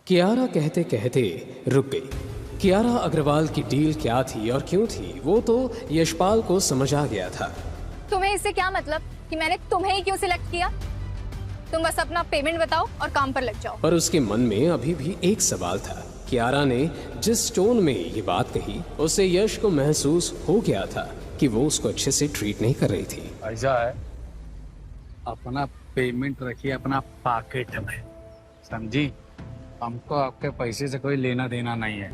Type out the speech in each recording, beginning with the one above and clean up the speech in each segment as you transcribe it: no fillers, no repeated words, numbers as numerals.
कियारा कहते कहते रुक गई। कियारा अग्रवाल की डील क्या थी और क्यों थी वो तो यशपाल को समझ आ गया था। तुम्हें इससे क्या मतलब कि मैंने तुम्हें ही क्यों सिलेक्ट किया? तुम बस अपना पेमेंट बताओ और काम पर लग जाओ। पर उसके मन में अभी भी एक सवाल था। कियारा ने जिस टोन में ये बात कही उससे यश को महसूस हो गया था कि वो उसको अच्छे से ट्रीट नहीं कर रही थी। ऐसा है, अपना पेमेंट रखिए अपना पॉकेट में, समझी? हमको आपके पैसे से कोई लेना देना नहीं है।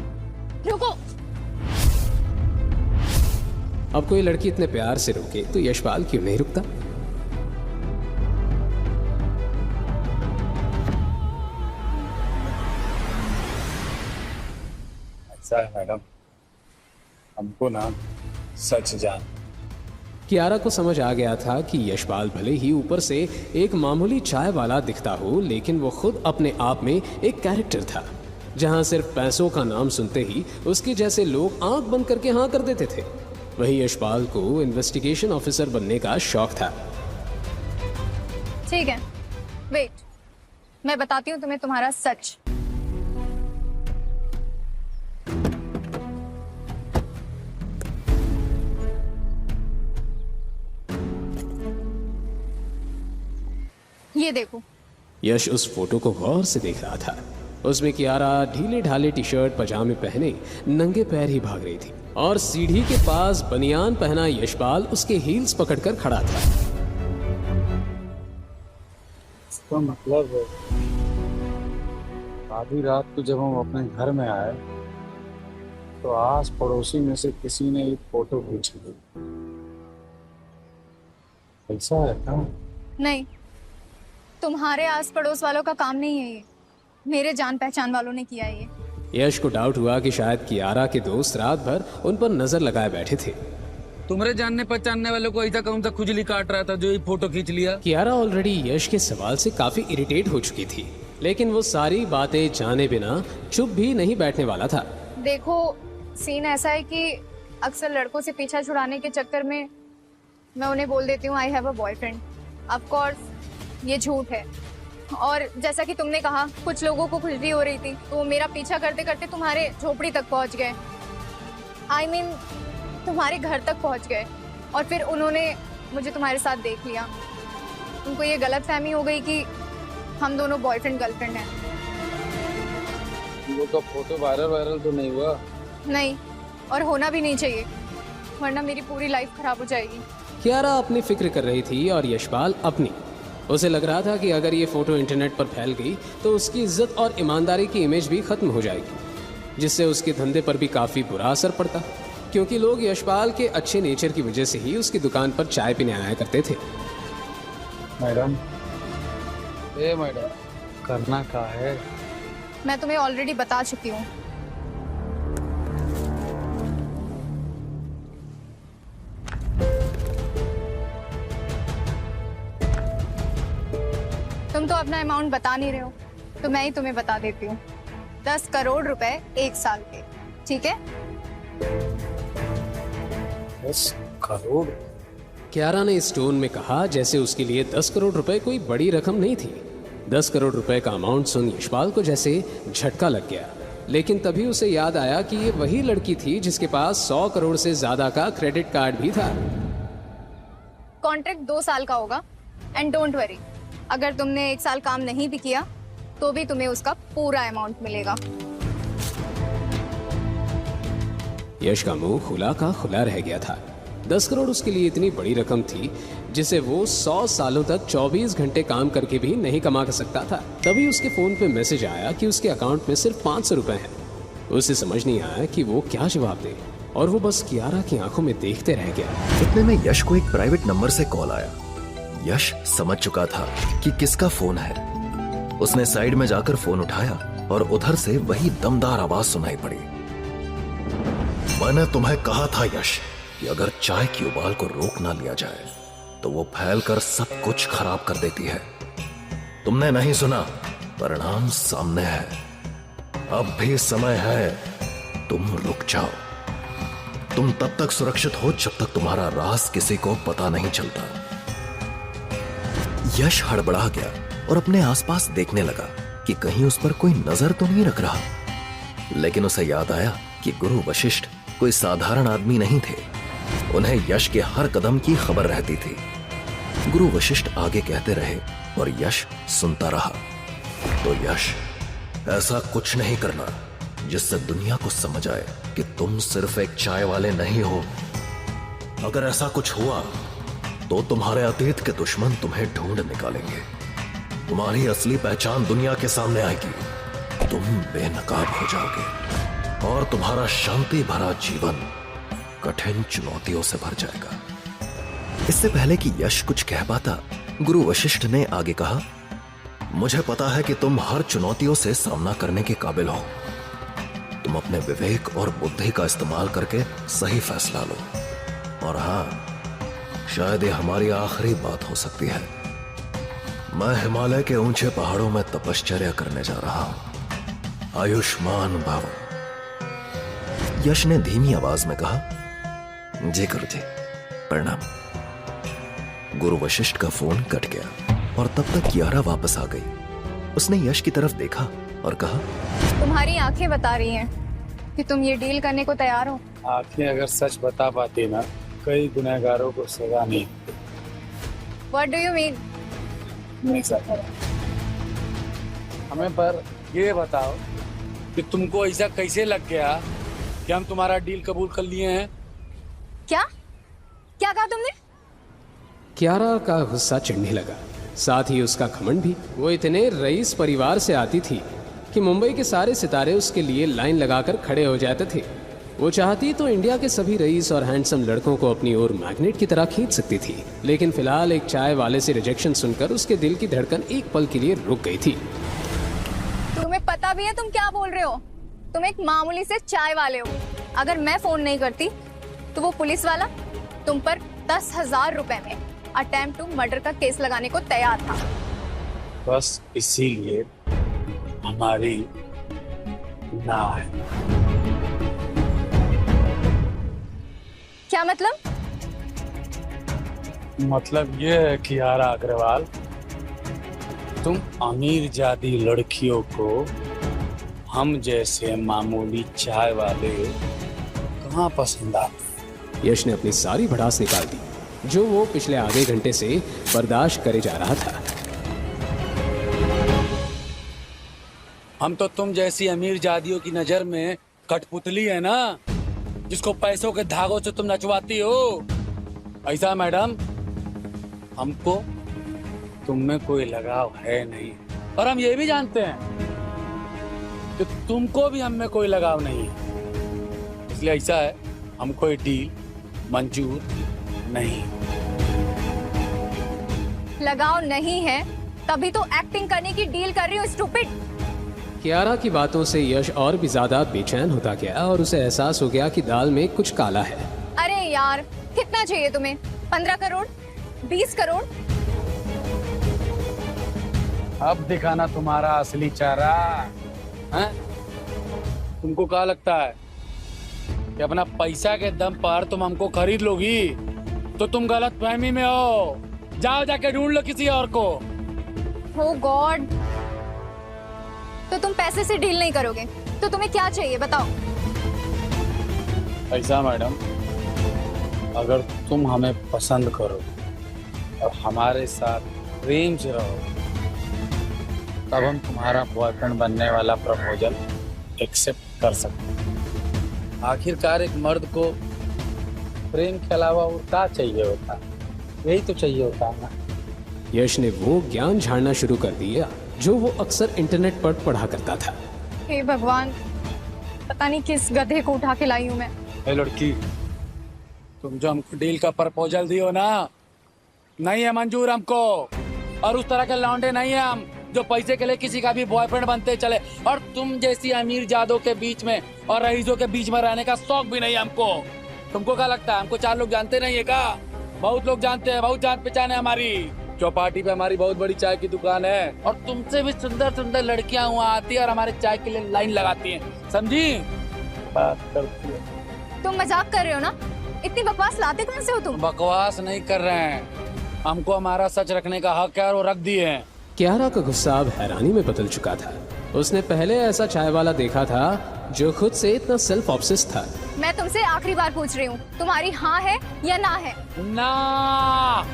रुको। अब कोई लड़की इतने प्यार से रुके तो यशपाल क्यों नहीं रुकता? ऐसा है मैडम, हमको ना सच जान। कियारा को समझ आ गया था कि यशपाल भले ही ऊपर से एक मामूली चाय वाला दिखता हो, लेकिन वो खुद अपने आप में एक कैरेक्टर था, जहां सिर्फ पैसों का नाम सुनते ही उसके जैसे लोग आंख बंद करके हाँ कर देते थे। वहीं यशपाल को इन्वेस्टिगेशन ऑफिसर बनने का शौक था। ठीक है, वेट, मैं बताती हूँ तुम्हें तुम्हारा सच। ये देखो। यश उस फोटो को गौर से देख रहा था। उसमें कियारा ढीले ढाले टी शर्ट पजामे पहने नंगे पैर ही भाग रही थी और सीढ़ी के पास बनियान पहना यशपाल उसके हील्स पकड़कर खड़ा था। इसका मतलब आधी रात को जब हम अपने घर में आए तो आस पड़ोसी में से किसी ने एक फोटो खींच ली। ऐसा है क्या? नहीं, तुम्हारे आस पड़ोस वालों का काम नहीं है ये, मेरे जान पहचान वालों ने किया है ये। यश को डाउट हुआ कि शायद कियारा के दोस्त रात भर उन पर नजर लगाए बैठे थे। तुम्हारे जानने पहचानने वालों को ऐसा कौन सा खुजली काट रहा था जो ये फोटो खींच लिया? कियारा ऑलरेडी यश के सवाल से काफी इरिटेट हो चुकी थी, लेकिन वो सारी बातें जाने बिना चुप भी नहीं बैठने वाला था। देखो, सीन ऐसा है कि अक्सर लड़कों से पीछा छुड़ाने के चक्कर में मैं उन्हें बोल देती हूँ I have a boyfriend. Of course ये झूठ है, और जैसा कि तुमने कहा कुछ लोगों को खुजली हो रही थी तो मेरा पीछा करते करते तुम्हारे झोपड़ी तक पहुंच गए। I mean, तुम्हारे घर तक पहुंच गए, और फिर उन्होंने मुझे तुम्हारे साथ देख लिया। उनको ये गलतफहमी हो गई कि हम दोनों बॉयफ्रेंड गर्लफ्रेंड हैं। वो तो फोटो वायरल तो नहीं हुआ? नहीं, और होना भी नहीं चाहिए, वरना मेरी पूरी लाइफ खराब हो जाएगी। कियारा अपनी फिक्र कर रही थी और यशपाल अपनी। उसे लग रहा था कि अगर ये फोटो इंटरनेट पर फैल गई तो उसकी इज्जत और ईमानदारी की इमेज भी खत्म हो जाएगी, जिससे उसके धंधे पर भी काफी बुरा असर पड़ता, क्योंकि लोग यशपाल के अच्छे नेचर की वजह से ही उसकी दुकान पर चाय पीने आया करते थे। मैडम, ए मैडम, करना क्या है? मैं तुम्हें ऑलरेडी बता चुकी हूँ। तुम तो अपना अमाउंट बता नहीं रहे हो, तो मैं ही तुम्हें बता देती हूँ। 10 करोड़ रुपए 1 साल के, ठीक है? 10 करोड़? कियारा ने इस टोन में कहा जैसे उसके लिए 10 करोड़ रुपए कोई बड़ी रकम नहीं थी। 10 करोड़ रुपए का अमाउंट सुन यशपाल को जैसे झटका लग गया, लेकिन तभी उसे याद आया कि ये वही लड़की थी जिसके पास 100 करोड़ से ज्यादा का क्रेडिट कार्ड भी था। कॉन्ट्रैक्ट 2 साल का होगा, एंड डोंट वरी, अगर तुमने 1 साल काम नहीं भी किया तो भी तुम्हें उसका पूरा अमाउंट मिलेगा। यश का मुंह खुला का खुला रह गया था। 10 करोड़ उसके लिए इतनी बड़ी रकम थी जिसे वो 100 सालों तक 24 घंटे काम करके भी नहीं कमा सकता था। तभी उसके फोन पे मैसेज आया कि उसके अकाउंट में सिर्फ 500 रुपए हैं। उसे समझ नहीं आया कि वो क्या जवाब दे, और वो बस कियारा की आंखों में देखते रह गया। इतने में यश को एक प्राइवेट नंबर से कॉल आया। यश समझ चुका था कि किसका फोन है। उसने साइड में जाकर फोन उठाया और उधर से वही दमदार आवाज सुनाई पड़ी। मैंने तुम्हें कहा था यश कि अगर चाय की उबाल को रोक ना लिया जाए तो वो फैलकर सब कुछ खराब कर देती है। तुमने नहीं सुना, परिणाम सामने है। अब भी समय है, तुम रुक जाओ। तुम तब तक सुरक्षित हो जब तक तुम्हारा राज किसी को पता नहीं चलता। यश हड़बड़ा गया और अपने आसपास देखने लगा। कि कहीं उस पर कोई नजर तो नहीं रख रहा, लेकिन उसे याद आया कि गुरु वशिष्ठ कोई साधारण आदमी नहीं थे। उन्हें यश के हर कदम की खबर रहती थी। गुरु वशिष्ठ आगे कहते रहे और यश सुनता रहा। तो यश, ऐसा कुछ नहीं करना जिससे दुनिया को समझ आए कि तुम सिर्फ एक चाय वाले नहीं हो। अगर ऐसा कुछ हुआ तो तुम्हारे अतीत के दुश्मन तुम्हें ढूंढ निकालेंगे। तुम्हारी असली पहचान दुनिया के सामने आएगी। तुम बेनकाब हो जाओगे और तुम्हारा शांति भरा जीवन कठिन चुनौतियों से भर जाएगा। इससे पहले कि यश कुछ कह पाता, गुरु वशिष्ठ ने आगे कहा, मुझे पता है कि तुम हर चुनौतियों से सामना करने के काबिल हो। तुम अपने विवेक और बुद्धि का इस्तेमाल करके सही फैसला लो। और हाँ, शायद ये हमारी आखिरी बात हो सकती है। मैं हिमालय के ऊंचे पहाड़ों में तपश्चर्या करने जा रहा हूं। आयुष्मान भव। यश ने धीमी आवाज में कहा, जी गुरुजी, प्रणाम। गुरु वशिष्ठ का फोन कट गया और तब तक कियारा वापस आ गई। उसने यश की तरफ देखा और कहा, तुम्हारी आंखें बता रही हैं कि तुम ये डील करने को तैयार हो। आंखें अगर सच बता पाती ना, कई गुनहगारों को सजा नहीं। What do you mean? नहीं सकता। हमें पर ये बताओ कि तुमको ऐसा कैसे लग गया कि हम तुम्हारा डील कबूल कर लिए हैं? क्या क्या कहा तुमने? कियारा का गुस्सा चिढ़ने लगा, साथ ही उसका घमंड भी। वो इतने रईस परिवार से आती थी कि मुंबई के सारे सितारे उसके लिए लाइन लगाकर खड़े हो जाते थे। वो चाहती तो इंडिया के सभी रईस और हैंडसम लड़कों को अपनी ओर मैग्नेट की तरह खींच सकती थी, लेकिन फिलहाल एक चाय वाले से रिजेक्शन सुनकर उसके दिल की धड़कन एक पल के लिए रुक गई थी। तुम्हें पता भी है तुम क्या बोल रहे हो? तुम एक मामूली से चाय वाले हो। अगर मैं फोन नहीं करती तो वो पुलिस वाला तुम पर 10,000 रुपए में अटेम्प्ट टू मर्डर का केस लगाने को तैयार था। बस इसीलिए हमारी ना है। क्या मतलब? मतलब ये है कि यारा अग्रवाल, तुम अमीर जाति लड़कियों को हम जैसे मामूली चाय वाले कहाँ पसंद आते? यश ने अपनी सारी भड़ास निकाल दी जो वो पिछले आधे घंटे से बर्दाश्त करे जा रहा था। हम तो तुम जैसी अमीर जादियों की नजर में कठपुतली है ना, जिसको पैसों के धागों से तुम नचवाती हो। ऐसा मैडम, हमको तुम में कोई लगाव है नहीं, और हम ये भी जानते हैं कि तुमको भी हम में कोई लगाव नहीं है। इसलिए ऐसा है, हम कोई डील मंजूर नहीं। लगाव नहीं है तभी तो एक्टिंग करने की डील कर रही हो, स्टूपिड। कियारा की बातों से यश और भी ज्यादा बेचैन होता गया और उसे एहसास हो गया कि दाल में कुछ काला है। अरे यार, कितना चाहिए तुम्हें? 15 करोड़? 20 करोड़? अब दिखाना तुम्हारा असली चेहरा है? तुमको क्या लगता है कि अपना पैसा के दम पर तुम हमको खरीद लोगी? तो तुम गलत फहमी में हो। जाओ जाके ढूंढ लो किसी और को। Oh God! तो तुम पैसे से डील नहीं करोगे तो तुम्हें क्या चाहिए बताओ? ऐसा मैडम, अगर तुम हमें पसंद करो और हमारे साथ प्रेम से रहो, तब हम तुम्हारा बॉयफ्रेंड बनने वाला प्रपोजल एक्सेप्ट कर सकते हैं। आखिरकार एक मर्द को प्रेम के अलावा और क्या चाहिए होता? यही तो चाहिए होता है ना। यश ने वो ज्ञान झाड़ना शुरू कर दिया जो वो अक्सर इंटरनेट पर पढ़ा करता था। हे भगवान, पता नहीं किस गधे को उठा के लाई हूँ मैं। ए लड़की, तुम जो हमको डील का प्रपोजल दियो ना, नहीं है मंजूर हमको। और उस तरह के लौंडे नहीं है हम जो पैसे के लिए किसी का भी बॉयफ्रेंड बनते चले। और तुम जैसी अमीर जादों के बीच में और रईसों के बीच में रहने का शौक भी नहीं हमको। तुमको क्या लगता है हमको 4 लोग जानते नहीं है क्या? बहुत लोग जानते हैं, बहुत जान पहचान है हमारी। चौपाटी पे हमारी बहुत बड़ी चाय की दुकान है और तुमसे भी सुंदर सुंदर लड़कियां वहाँ आती है और हमारे चाय के लिए लाइन लगाती हैं, समझी? बात करती है। तुम मजाक कर रहे हो ना? इतनी बकवास लाते कहाँ से हो तुम? बकवास नहीं कर रहे हैं, हमको हमारा सच रखने का हक है और वो रख दिए हैं। कियारा का गुस्सा अब हैरानी में बदल चुका था। उसने पहले ऐसा चाय वाला देखा था जो खुद से इतना सेल्फ ऑब्सेस्ड था। मैं तुमसे आखिरी बार पूछ रही हूँ, तुम्हारी हाँ है या ना है? ना,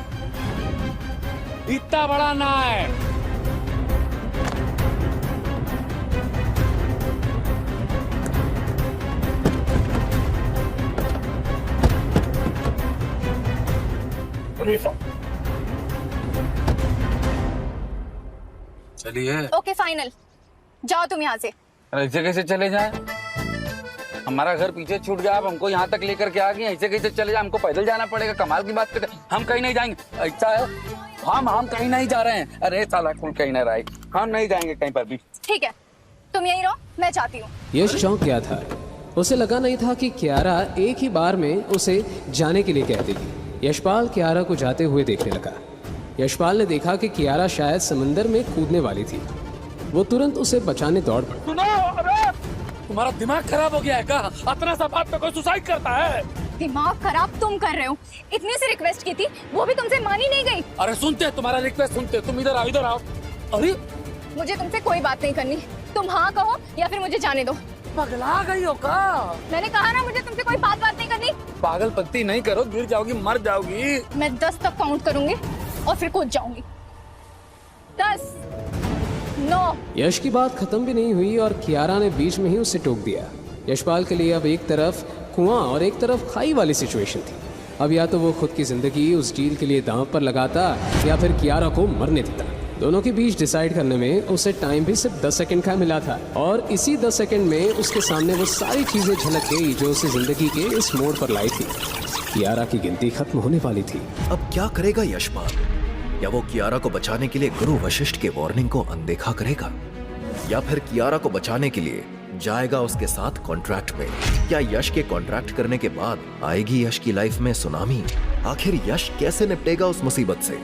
इतना बड़ा ना है। चलिए। ओके फाइनल, जाओ तुम यहाँ से। ऐसे कैसे चले जाए? हमारा घर पीछे छूट गया, आप हमको यहाँ तक लेकर के आ गए, ऐसे कैसे चले जाए? हमको पैदल जाना पड़ेगा। कमाल की बात करते, हम कहीं नहीं जाएंगे। ऐसा है, हम कहीं नहीं जा रहे हैं। अरे साला कौन कहीं ना रहा है, हम नहीं जाएंगे कहीं पर भी। ठीक है, तुम यहीं रहो, मैं जाती हूँ। यश चौंक गया था। उसे लगा नहीं था कि कियारा एक ही बार में उसे जाने के लिए कह देगी। यशपाल कियारा को जाते हुए देखने लगा। यशपाल ने देखा कि कियारा शायद समंदर में कूदने वाली थी। वो तुरंत उसे बचाने दौड़ पड़ा। सुनो, अबे तुम्हारा दिमाग खराब हो गया है क्या? इतना सा बात पे कोई सुसाइड करता है? दिमाग खराब तुम कर रहे हो। इतनी सी रिक्वेस्ट की थी, वो भी तुमसे मानी नहीं गई। अरे सुनते, तुम्हारा रिक्वेस्ट सुनते। तुम इधर आओ, इधर आओ। अरे मुझे तुमसे कोई बात नहीं करनी। तुम हाँ कहो या फिर मुझे जाने दो। पगला गई हो का? मैंने कहा ना, मुझे तुमसे कोई बात नहीं करनी। पागलपंती नहीं करो, गिर जाओगी, मर जाओगी। मैं 10 तक काउंट करूंगी और फिर कूद जाऊंगी। 10, 9। यश की बात खत्म भी नहीं हुई और कियारा ने बीच में ही उसे टोक दिया। यशपाल के लिए अब एक तरफ कुआं और एक तरफ खाई वाली सिचुएशन थी। अब या तो वो खुद की जिंदगी उस डील के लिए दांव पर लगाता या फिर कियारा को मरने देता। दोनों के बीच डिसाइड करने में उसे टाइम भी सिर्फ 10 सेकंड का मिला था और इसी 10 सेकंड में उसके सामने वो सारी चीजें झलक गई जो उसे जिंदगी के इस मोड़ पर लाई थी। कियारा की गिनती खत्म होने वाली थी। अब क्या करेगा यशपाल? या वो कियारा को बचाने के लिए गुरु वशिष्ठ के वार्निंग को अनदेखा करेगा, या फिर कियारा को बचाने के लिए जाएगा उसके साथ कॉन्ट्रैक्ट पे? क्या यश के कॉन्ट्रैक्ट करने के बाद आएगी यश की लाइफ में सुनामी? आखिर यश कैसे निपटेगा उस मुसीबत से?